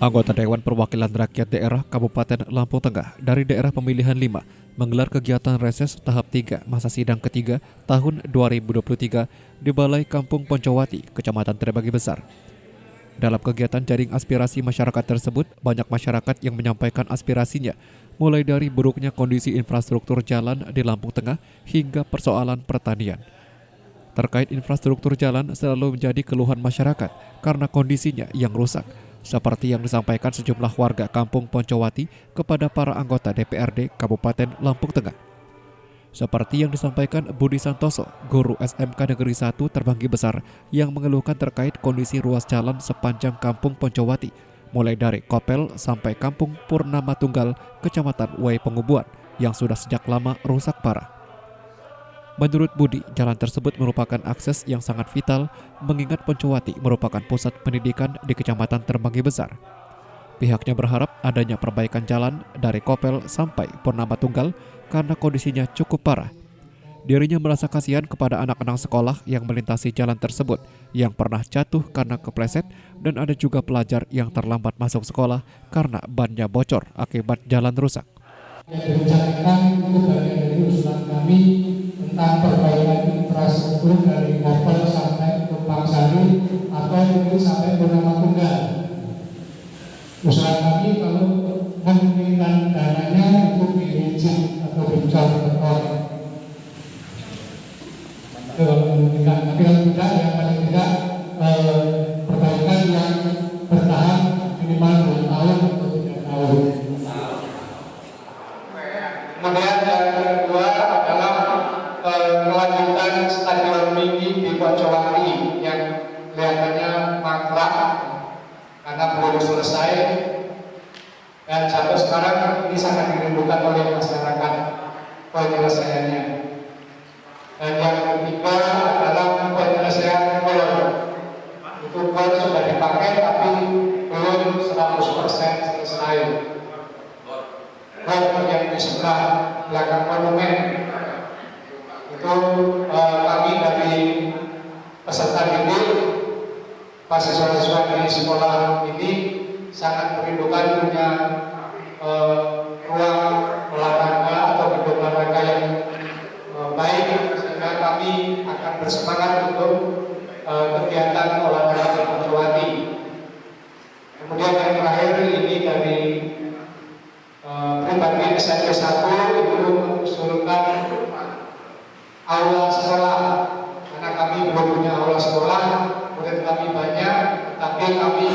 Anggota Dewan Perwakilan Rakyat Daerah Kabupaten Lampung Tengah dari daerah pemilihan 5 menggelar kegiatan reses tahap 3 masa sidang ketiga tahun 2023 di Balai Kampung Poncowati, Kecamatan Terbagi Besar. Dalam kegiatan jaring aspirasi masyarakat tersebut, banyak masyarakat yang menyampaikan aspirasinya, mulai dari buruknya kondisi infrastruktur jalan di Lampung Tengah hingga persoalan pertanian. Terkait infrastruktur jalan selalu menjadi keluhan masyarakat karena kondisinya yang rusak, seperti yang disampaikan sejumlah warga Kampung Poncowati kepada para anggota DPRD Kabupaten Lampung Tengah. Seperti yang disampaikan Budi Santoso, guru SMK Negeri 1 Terbanggi Besar, yang mengeluhkan terkait kondisi ruas jalan sepanjang Kampung Poncowati, mulai dari Kopel sampai Kampung Purnama Tunggal, Kecamatan Wai Pengubuan, yang sudah sejak lama rusak parah. Menurut Budi, jalan tersebut merupakan akses yang sangat vital mengingat Poncowati merupakan pusat pendidikan di Kecamatan Terbanggi Besar. Pihaknya berharap adanya perbaikan jalan dari Kopel sampai Purnama Tunggal karena kondisinya cukup parah. Dirinya merasa kasihan kepada anak-anak sekolah yang melintasi jalan tersebut yang pernah jatuh karena kepleset, dan ada juga pelajar yang terlambat masuk sekolah karena bannya bocor akibat jalan rusak. Yang direncanakan itu bagian dari usulan kami tentang perbaikan infrastruktur dari Kopel sampai Tumpang Sari atau mungkin sampai Purnama Tunggal. Usulan kami kalau memungkinkan dananya itu diizin atau dicor beton. Itu kalau memungkinkan, tapi kalau tidak ya paling tidak perbaikan yang bertahan minimal 2 tahun atau 3 tahun. Kemudian yang kedua adalah kelanjutan stadion mini di Poncowati yang kelihatannya mangkrak karena belum selesai, dan sampai sekarang ini sangat dirindukan oleh masyarakat penyelesaiannya. Dan yang ketiga adalah penyelesaian gol. Itu gol sudah dipakai tapi belum 100% selesai. Gol yang di sebelah belakang monumen itu kami dari peserta didik, mahasiswa-mahasiswa dari sekolah ini sangat merindukan punya ruang olahraga atau gedung olahraga yang baik, sehingga kami akan bersemangat untuk kegiatan olahraga di Poncowati. Kemudian yang terakhir ini dari pribadi SMP 1 itu mengusulkan aula sekolah, karena kami belum punya aula sekolah, murid kami banyak, tapi kami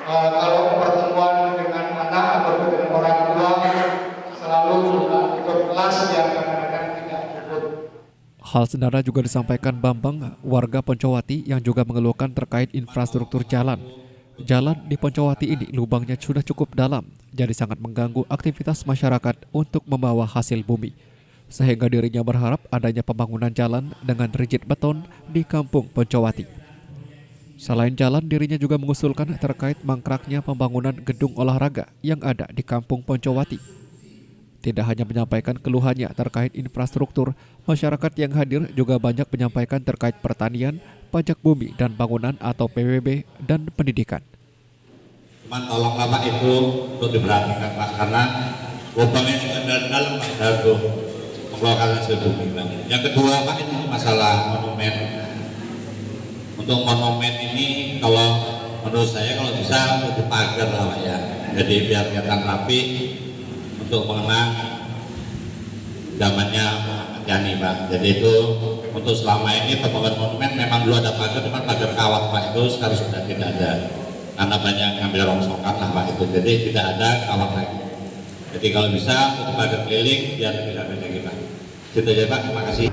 kalau pertemuan dengan anak atau dengan orang tua selalu ikut kelas yang kadang-kadang tidak cukup. Hal senada juga disampaikan Bambang, warga Poncowati, yang juga mengeluhkan terkait infrastruktur jalan. Jalan di Poncowati ini lubangnya sudah cukup dalam, jadi sangat mengganggu aktivitas masyarakat untuk membawa hasil bumi. Sehingga dirinya berharap adanya pembangunan jalan dengan rigid beton di Kampung Poncowati. Selain jalan, dirinya juga mengusulkan terkait mangkraknya pembangunan gedung olahraga yang ada di Kampung Poncowati. Tidak hanya menyampaikan keluhannya terkait infrastruktur, masyarakat yang hadir juga banyak menyampaikan terkait pertanian, pajak bumi dan bangunan atau PBB, dan pendidikan. Cuman tolonglah Pak itu untuk diperhatikan Pak, karena lubangnya juga dalam Pak, jatuh mengeluarkan hasil bumi Pak. Yang kedua Pak, itu masalah monumen. Untuk monumen ini kalau menurut saya kalau bisa untuk pagar lah Pak ya, jadi biar kelihatan rapi untuk mengenang zamannya Muhammad Yani Pak. Jadi itu untuk selama ini pembangunan monumen memang dulu ada pagar, cuma pagar kawat Pak, itu sekarang sudah tidak ada karena banyak ngambil rongsokan lah Pak itu, jadi tidak ada kawat lagi. Jadi kalau bisa untuk pagar keliling biar tidak ada lagi Pak. Itu aja Pak, terima kasih.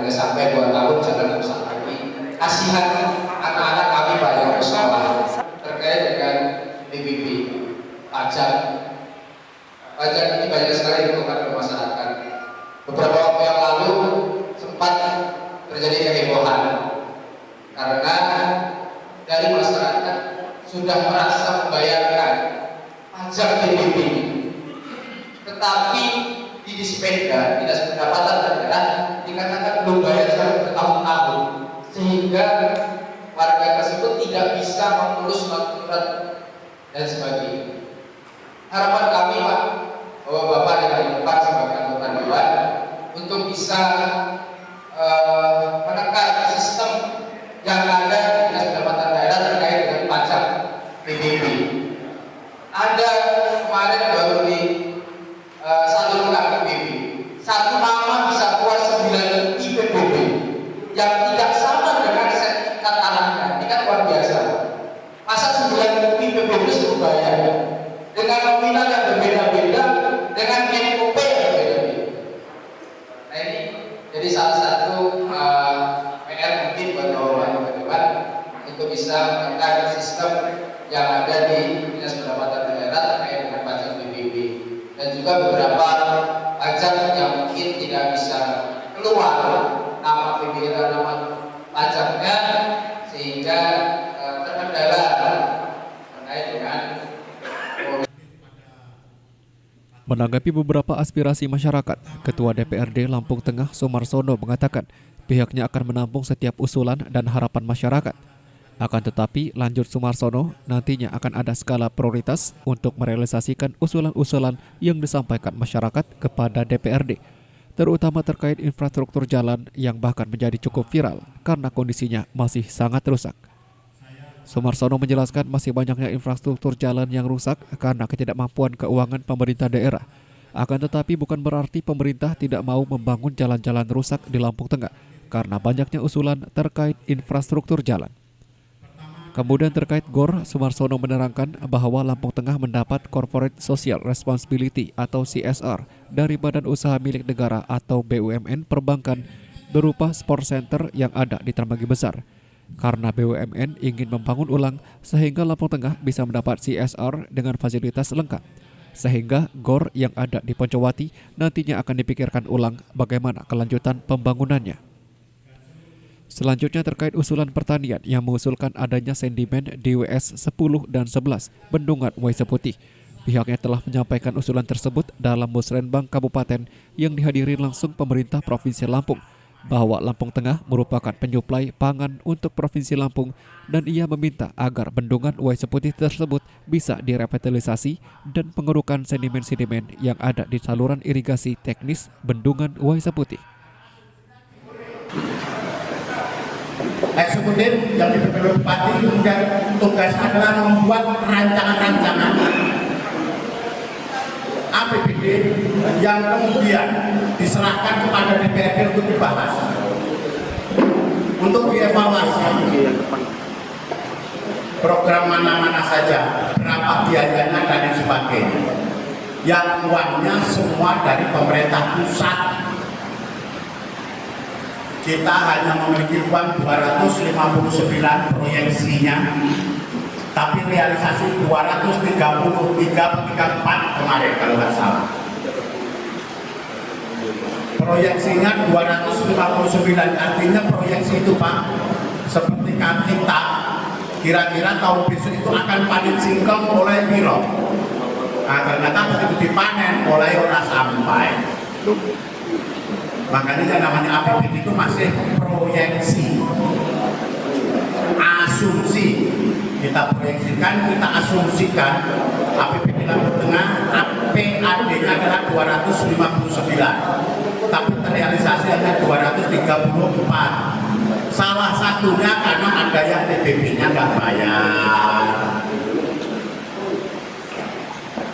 hanya sampai 2 tahun jangan rusak lagi. Kasihan anak-anak kami banyak bersekolah. Terkait dengan PBB, pajak. Pajak ini banyak sekali dikeluarkan ke masyarakat. Beberapa waktu yang lalu sempat terjadi kehebohan karena dari masyarakat sudah merasa membayarkan pajak PBB, tetapi di Dispenda Dinas Pendapatan Daerah dikatakan belum bayar sampai bertahun-tahun, sehingga warga tersebut tidak bisa mengurus surat dan sebagainya. Harapan kami Pak, bahwa Bapak yang ditempat sebagai anggota dewan untuk bisa menekan sistem yang ada di Dinas Pendapatan Daerah terkait dengan pajak PBB. Ada kemarin baru di salurkan PBB, satu nama bisa keluar 9 IPBB yang tidak sama dengan sertifikat tanahnya. Ini kan luar biasa. Masa 9 IPBB suruh bayar dengan nominal yang berbeda-beda, dengan NOP yang berbeda-beda. Nah ini jadi salah satu PR mungkin buat Bapak Dewan untuk bisa menekan sistem yang ada di Dinas Pendapatan Daerah terkait dengan pajak PBB, dan juga beberapa pajak yang mungkin tidak bisa keluar nama PBB dan nama pajaknya, sehingga terkendala terkait dengan. Menanggapi beberapa aspirasi masyarakat, Ketua DPRD Lampung Tengah Sumarsono mengatakan pihaknya akan menampung setiap usulan dan harapan masyarakat. Akan tetapi, lanjut Sumarsono, nantinya akan ada skala prioritas untuk merealisasikan usulan-usulan yang disampaikan masyarakat kepada DPRD, terutama terkait infrastruktur jalan yang bahkan menjadi cukup viral karena kondisinya masih sangat rusak. Sumarsono menjelaskan masih banyaknya infrastruktur jalan yang rusak karena ketidakmampuan keuangan pemerintah daerah. Akan tetapi bukan berarti pemerintah tidak mau membangun jalan-jalan rusak di Lampung Tengah karena banyaknya usulan terkait infrastruktur jalan. Kemudian terkait GOR, Sumarsono menerangkan bahwa Lampung Tengah mendapat Corporate Social Responsibility atau CSR dari Badan Usaha Milik Negara atau BUMN Perbankan berupa Sport Center yang ada di Trambagi Besar. Karena BUMN ingin membangun ulang sehingga Lampung Tengah bisa mendapat CSR dengan fasilitas lengkap. Sehingga GOR yang ada di Poncowati nantinya akan dipikirkan ulang bagaimana kelanjutan pembangunannya. Selanjutnya terkait usulan pertanian yang mengusulkan adanya sedimen di WS 10 dan 11 Bendungan Waisa Putih. Pihaknya telah menyampaikan usulan tersebut dalam Musrenbang Kabupaten yang dihadiri langsung pemerintah Provinsi Lampung, bahwa Lampung Tengah merupakan penyuplai pangan untuk Provinsi Lampung dan ia meminta agar bendungan Waisa Putih tersebut bisa direvitalisasi dan pengerukan sedimen-sedimen yang ada di saluran irigasi teknis bendungan Waisa Putih. Eksekutif yang dipimpin oleh Bupati kemudian tugasnya adalah membuat rancangan-rancangan APBD yang kemudian diserahkan kepada DPRD untuk dibahas, untuk dievaluasi program mana-mana saja, berapa biayanya dan lain sebagainya, yang uangnya semua dari pemerintah pusat. Kita hanya memiliki uang 259 proyeksinya, tapi realisasi 233,34 kemarin kalau nggak salah. Proyeksinya 259, artinya proyeksi itu Pak, seperti kita kira-kira tahun besok itu akan panen singkong oleh piro. Nah ternyata begitu dipanen oleh orang sampai. Makanya yang namanya APBD itu masih proyeksi, asumsi. Kita proyeksikan, kita asumsikan APBD Lampung Tengah PAD-nya adalah 259, tapi terrealisasi hanya 234. Salah satunya karena ada yang TBB-nya nggak bayar,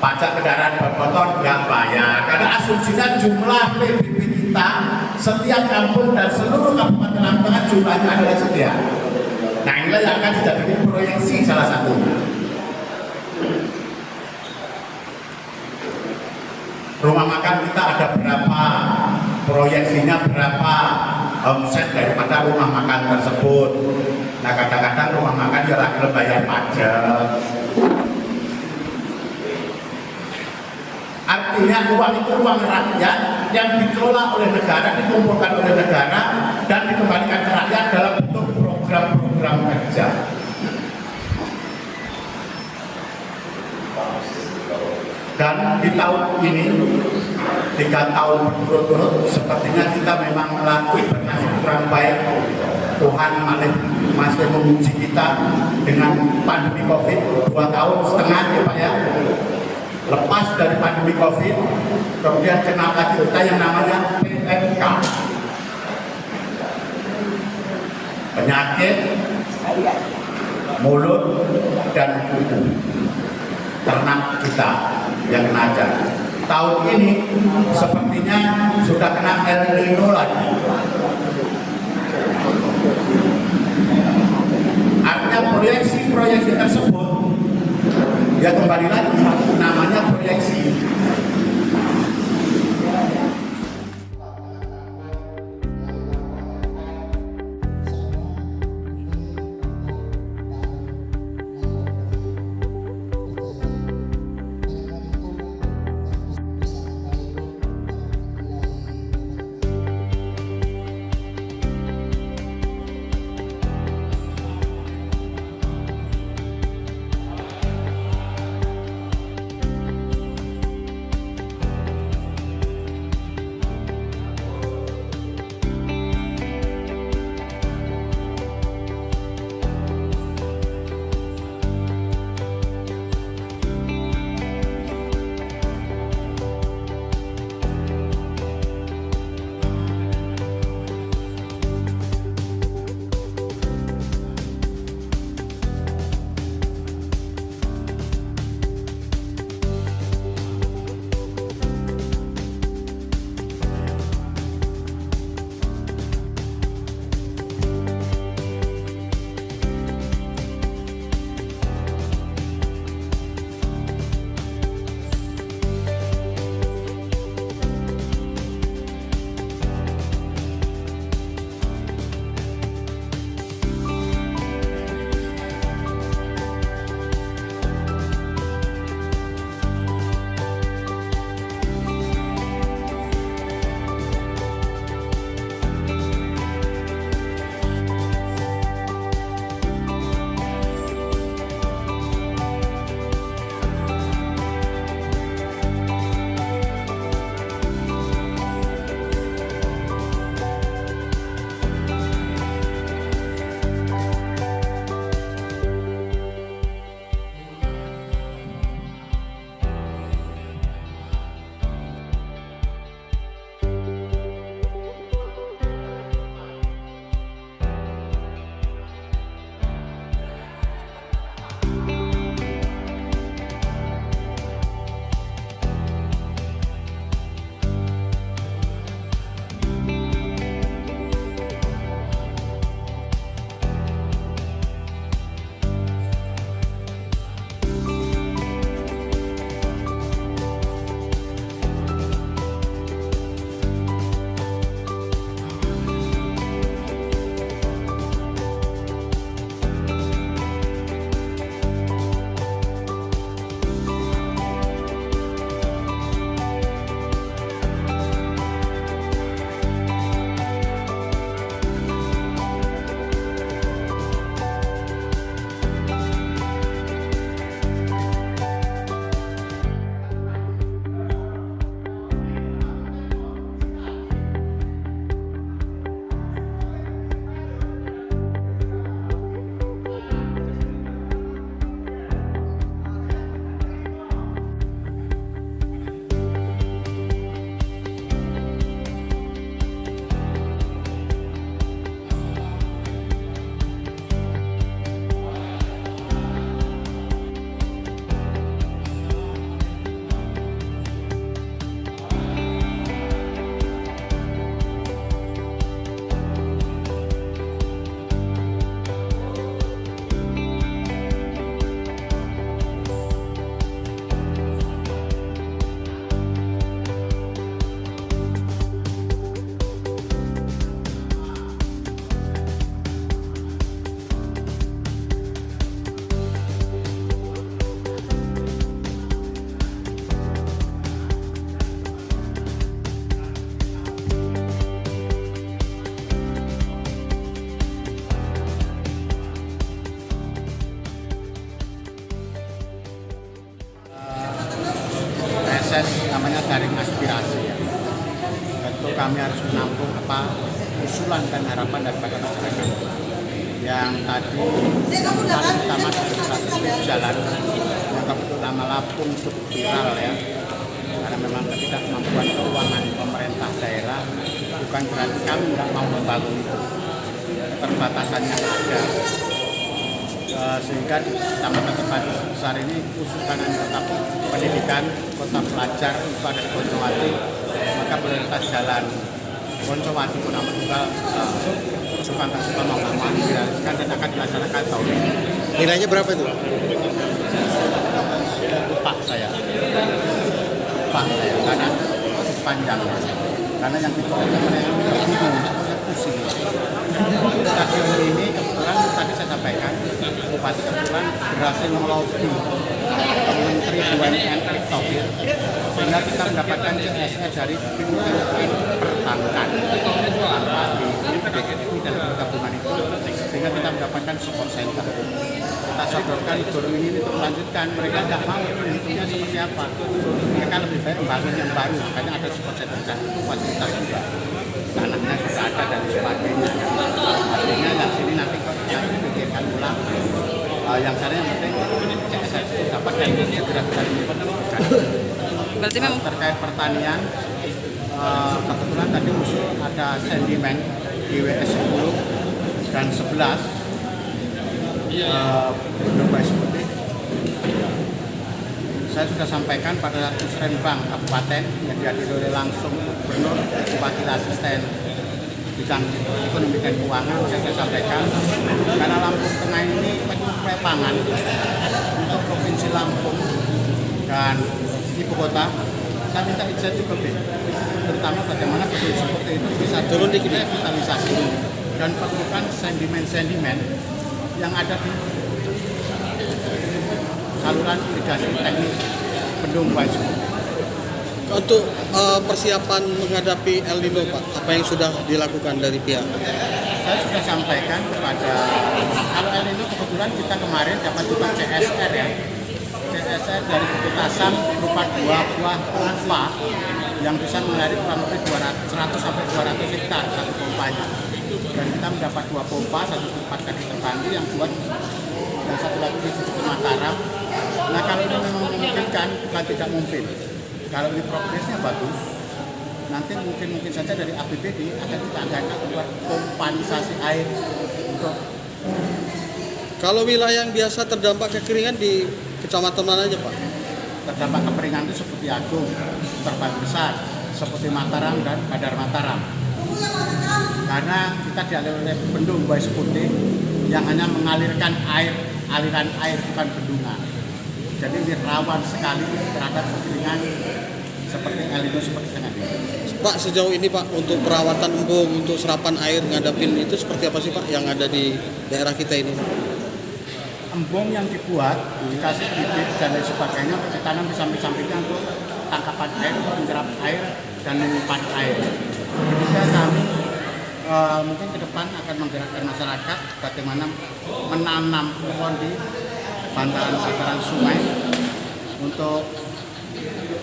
pajak kendaraan bermotor nggak bayar, karena asumsinya jumlah PBB kita setiap kampung dan seluruh kabupaten Lampung Tengah jumlahnya adalah sekian. Nah inilah yang akan dijadikan proyeksi salah satunya. Rumah makan kita ada berapa, proyeksinya berapa, omset daripada rumah makan tersebut. Nah kadang-kadang rumah makan ya lagi bayar pajak. Artinya uang itu uang rakyat yang dikelola oleh negara, dikumpulkan oleh negara dan dikembalikan ke rakyat dalam bentuk program-program kerja. Dan di tahun ini 3 tahun berturut-turut sepertinya kita memang melalui bernasib kurang baik. Tuhan masih menguji kita dengan pandemi COVID 2,5 tahun ya Pak ya. Lepas dari pandemi COVID, kemudian kena lagi kita yang namanya PMK, penyakit mulut dan kuku ternak kita yang kena aja. Tahun ini sepertinya sudah kena El Nino lagi. Artinya proyeksi tersebut ya kembali lagi namanya proyeksi. jejaring aspirasi ya. Tentu kami harus menampung usulan dan harapan daripada masyarakat yang tadi paling utama dari jalan yang utama Lampung cukup viral ya, karena memang ketidakmampuan keuangan pemerintah daerah bukan berarti kami nggak mau membangun itu, keterbatasan yang ada. Sehingga di Kecamatan Terpadu besar ini usulan tetapi pendidikan kota pelajar itu ada di Poncowati, maka prioritas jalan Poncowati Punama Tunggal Sukantan Sukamangkaman direalisasikan dan akan dilaksanakan tahun ini. Nilainya berapa itu? Lupa saya karena panjang, karena yang dicoret mereka bingung, pusing. Stadion ini kebetulan tadi saya sampaikan, Bupati kebetulan berhasil melobi Menteri BUMN Erick Thohir sehingga kita mendapatkan CSR dari BUMN perbankan tanpa di BKI dan gabungan itu, sehingga kita mendapatkan support center. Kita sodorkan dorong ini untuk melanjutkan, mereka nggak mau menghitungnya seperti apa, mereka lebih baik membangun yang baru, makanya ada support center dan itu fasilitas juga, tanahnya sudah ada dan sebagainya. Artinya yang sini nanti kita dipikirkan ulang, yang sana yang penting CSR itu dapat dan segera bisa diperlukan. Berarti memang Terkait pertanian, kebetulan tadi usul ada sentimen IWS 10 dan 11 Domba Putih. Saya sudah sampaikan pada Musrenbang Kabupaten yang dihadiri langsung Gubernur, Wakil Asisten Bidang Ekonomi dan Keuangan. Saya sudah sampaikan karena Lampung Tengah ini penyuplai pangan untuk Provinsi Lampung dan Ibu Kota. Saya minta izin juga terutama bagaimana betul seperti itu bisa turun di revitalisasi dan perlukan sentimen-sentimen yang ada di saluran irigasi teknik Bendung Waisku. Untuk persiapan menghadapi El Nino Pak, apa yang sudah dilakukan dari pihak? Saya sudah sampaikan kepada, kalau El Nino kebetulan kita kemarin dapat juga CSR ya. CSR dari Bukit berupa 2 buah pompa yang bisa mengairi kurang lebih 100 sampai 200 hektar satu pompanya. Dan kita mendapat 2 pompa, satu tempat kaki terbantu yang buat dan satu lagi di situ Mataram. Nah kalau ini memang memungkinkan, bukan tidak mungkin. Kalau ini progresnya bagus, nanti mungkin saja dari APBD akan kita anggarkan buat pompanisasi air untuk. Kalau wilayah yang biasa terdampak kekeringan di kecamatan mana aja Pak? Terdampak kekeringan itu seperti Agung, Terpadu Besar, seperti Mataram dan Badar Mataram. Karena kita dialiri oleh Bendung Waisku Putih yang hanya mengalirkan aliran air bukan bendungan. Jadi ini rawan sekali terhadap kekeringan seperti El Nino seperti dengan ini. Pak, sejauh ini Pak, untuk perawatan embung, untuk serapan air, ngadapin itu seperti apa sih Pak yang ada di daerah kita ini? Embung yang dibuat, dikasih bibit dan lain sebagainya untuk ditanam di samping-sampingnya untuk tangkapan air, untuk menyerap air dan menyimpan air. Ketika kami mungkin ke depan akan menggerakkan masyarakat bagaimana menanam pohon di bantaran-bantaran sungai untuk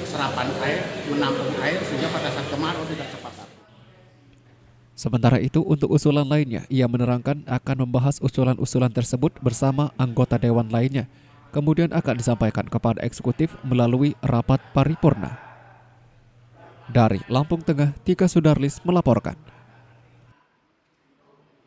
serapan air, menampung air sehingga pada saat kemarau tidak cepat habis. Sementara itu, untuk usulan lainnya, ia menerangkan akan membahas usulan-usulan tersebut bersama anggota dewan lainnya, kemudian akan disampaikan kepada eksekutif melalui rapat paripurna. Dari Lampung Tengah, Tika Sudarlis melaporkan.